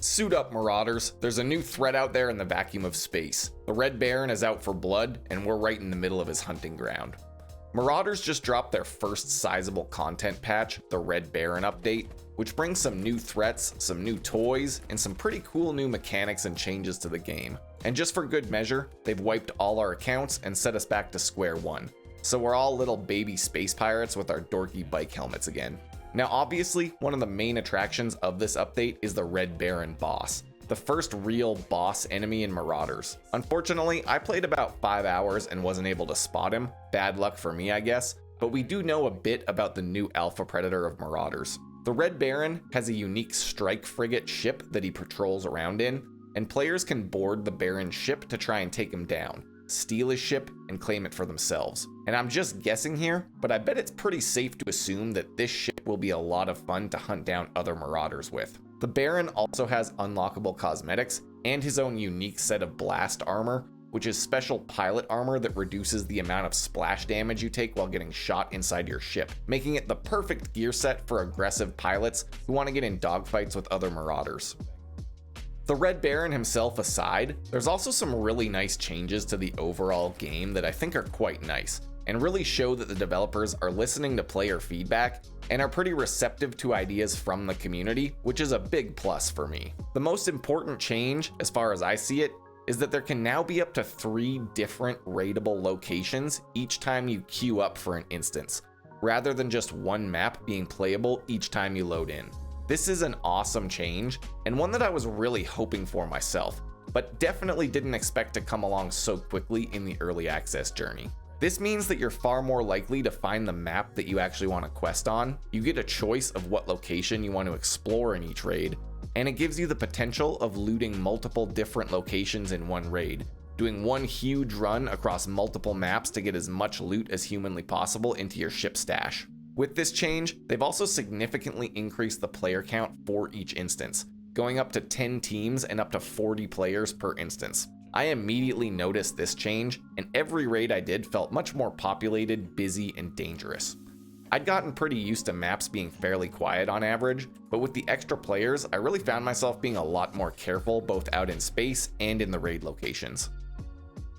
Suit up, Marauders. There's a new threat out there in the vacuum of space. The Red Baron is out for blood, and we're right in the middle of his hunting ground. Marauders just dropped their first sizable content patch, the Red Baron update, which brings some new threats, some new toys, and some pretty cool new mechanics and changes to the game. And just for good measure, they've wiped all our accounts and set us back to square one. So we're all little baby space pirates with our dorky bike helmets again. Now obviously, one of the main attractions of this update is the Red Baron boss, the first real boss enemy in Marauders. Unfortunately, I played about 5 hours and wasn't able to spot him. Bad luck for me, I guess, but we do know a bit about the new alpha predator of Marauders. The Red Baron has a unique strike frigate ship that he patrols around in, and players can board the Baron's ship to try and take him down, steal his ship, and claim it for themselves. And I'm just guessing here, but I bet it's pretty safe to assume that this ship will be a lot of fun to hunt down other Marauders with. The Baron also has unlockable cosmetics and his own unique set of blast armor, which is special pilot armor that reduces the amount of splash damage you take while getting shot inside your ship, making it the perfect gear set for aggressive pilots who want to get in dogfights with other Marauders. The Red Baron himself aside, there's also some really nice changes to the overall game that I think are quite nice, and really show that the developers are listening to player feedback and are pretty receptive to ideas from the community, which is a big plus for me. The most important change, as far as I see it, is that there can now be up to 3 different raidable locations each time you queue up for an instance, rather than just one map being playable each time you load in. This is an awesome change, and one that I was really hoping for myself, but definitely didn't expect to come along so quickly in the early access journey. This means that you're far more likely to find the map that you actually want to quest on, you get a choice of what location you want to explore in each raid, and it gives you the potential of looting multiple different locations in one raid, doing one huge run across multiple maps to get as much loot as humanly possible into your ship stash. With this change, they've also significantly increased the player count for each instance, going up to 10 teams and up to 40 players per instance. I immediately noticed this change, and every raid I did felt much more populated, busy, and dangerous. I'd gotten pretty used to maps being fairly quiet on average, but with the extra players, I really found myself being a lot more careful both out in space and in the raid locations.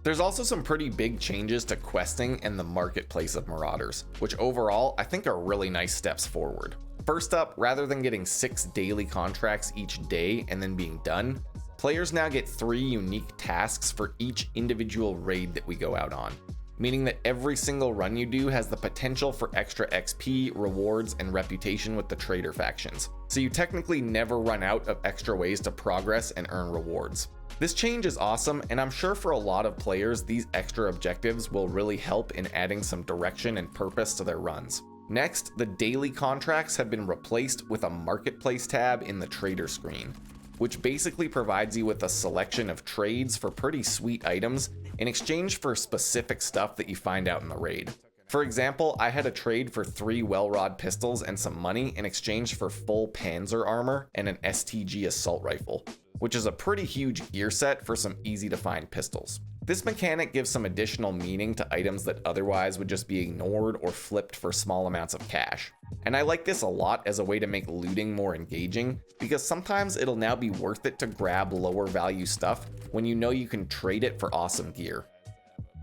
There's also some pretty big changes to questing and the marketplace of Marauders, which overall I think are really nice steps forward. First up, rather than getting 6 daily contracts each day and then being done, players now get 3 unique tasks for each individual raid that we go out on, meaning that every single run you do has the potential for extra XP, rewards, and reputation with the traitor factions. So you technically never run out of extra ways to progress and earn rewards. This change is awesome, and I'm sure for a lot of players these extra objectives will really help in adding some direction and purpose to their runs. Next, the daily contracts have been replaced with a marketplace tab in the trader screen, which basically provides you with a selection of trades for pretty sweet items in exchange for specific stuff that you find out in the raid. For example, I had a trade for 3 well-rod pistols and some money in exchange for full Panzer armor and an STG assault rifle, which is a pretty huge gear set for some easy to find pistols. This mechanic gives some additional meaning to items that otherwise would just be ignored or flipped for small amounts of cash. And I like this a lot as a way to make looting more engaging, because sometimes it'll now be worth it to grab lower value stuff when you know you can trade it for awesome gear.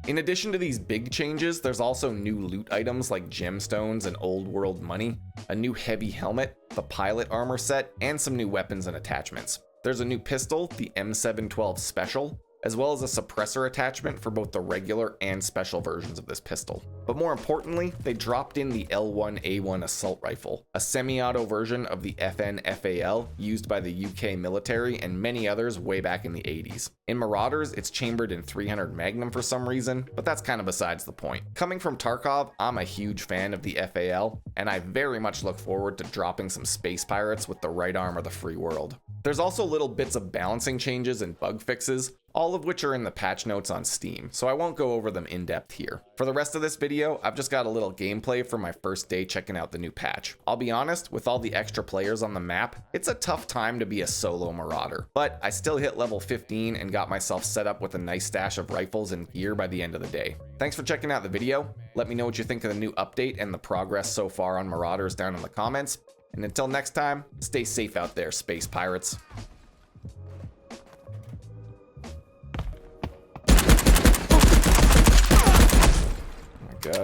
In addition to these big changes, there's also new loot items like gemstones and old world money, a new heavy helmet, the pilot armor set, and some new weapons and attachments. There's a new pistol, the M712 Special, as well as a suppressor attachment for both the regular and special versions of this pistol. But more importantly, they dropped in the L1A1 assault rifle, a semi-auto version of the FN-FAL used by the UK military and many others way back in the 80s. In Marauders, it's chambered in 300 Magnum for some reason, but that's kind of besides the point. Coming from Tarkov, I'm a huge fan of the FAL, and I very much look forward to dropping some space pirates with the right arm of the free world. There's also little bits of balancing changes and bug fixes, all of which are in the patch notes on Steam, so I won't go over them in depth here. For the rest of this video, I've just got a little gameplay for my first day checking out the new patch. I'll be honest, with all the extra players on the map, it's a tough time to be a solo Marauder, but I still hit level 15 and got myself set up with a nice stash of rifles and gear by the end of the day. Thanks for checking out the video. Let me know what you think of the new update and the progress so far on Marauders down in the comments. And until next time, stay safe out there, space pirates.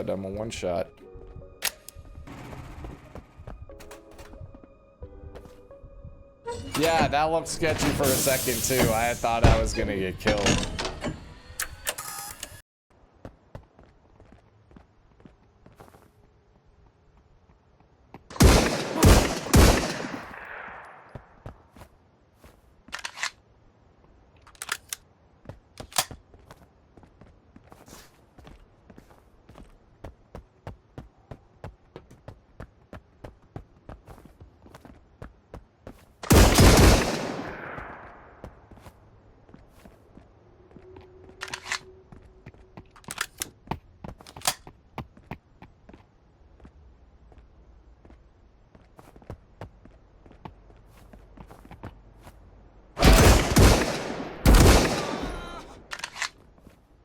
god, I'm a one shot. Yeah, that looked sketchy for a second too. I had thought I was gonna get killed.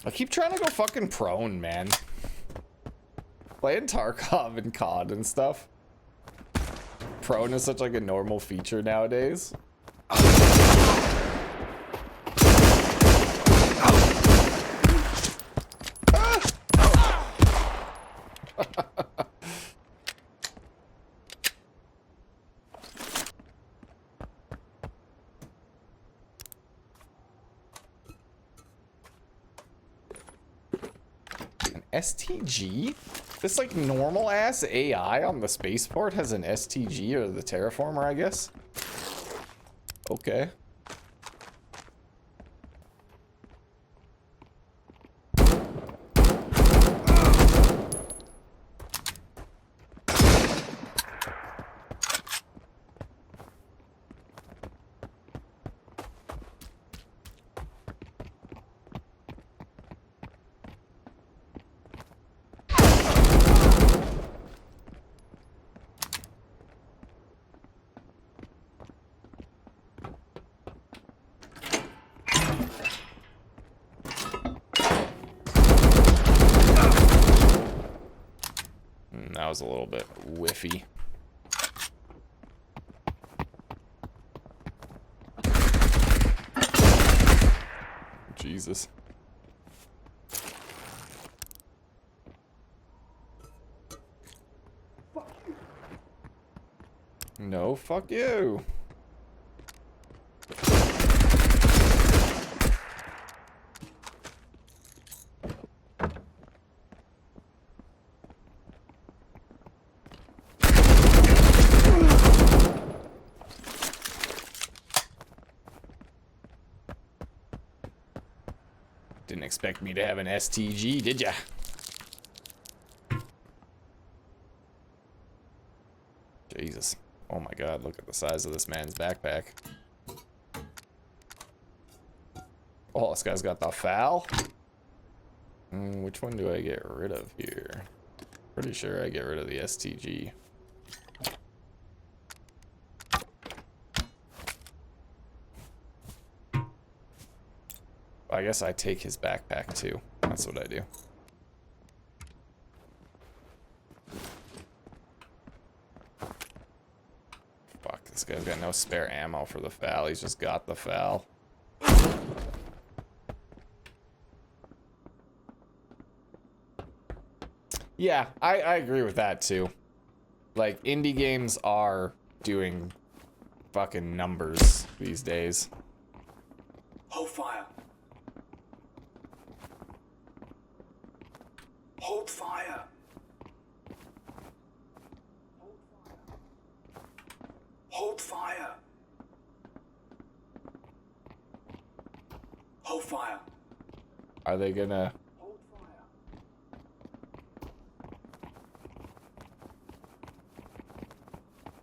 I keep trying to go fucking prone, man. Playing Tarkov and COD and stuff. Prone is such like a normal feature nowadays. STG? This like normal ass AI on the spaceport has an STG, or the terraformer, I guess. Okay. That was a little bit whiffy. Jesus. No, fuck you. Didn't expect me to have an STG, did ya? Jesus. Oh my god, look at the size of this man's backpack. Oh, this guy's got the FAL. Which one do I get rid of here? Pretty sure I get rid of the STG. I guess I take his backpack too. That's what I do. Fuck, this guy's got no spare ammo for the FAL. He's just got the FAL. Yeah, I agree with that too. Like, indie games are doing fucking numbers these days. Hold fire. Hold fire. Hold fire. Hold fire. Are they gonna... Hold fire.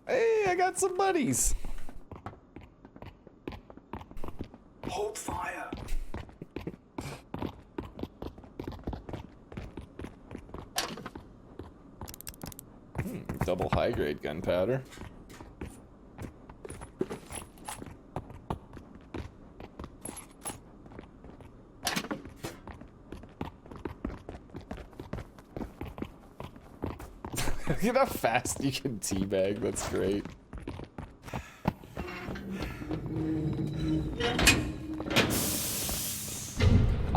Hey, I got some buddies. Hold fire. Double high-grade gunpowder. Look at how fast you can teabag. That's great.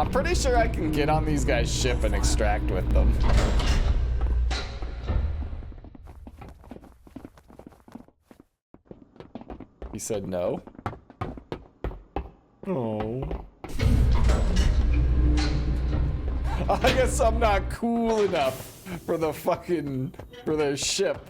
I'm pretty sure I can get on these guys' ship and extract with them. He said no. Oh. I guess I'm not cool enough for the fucking, for their ship.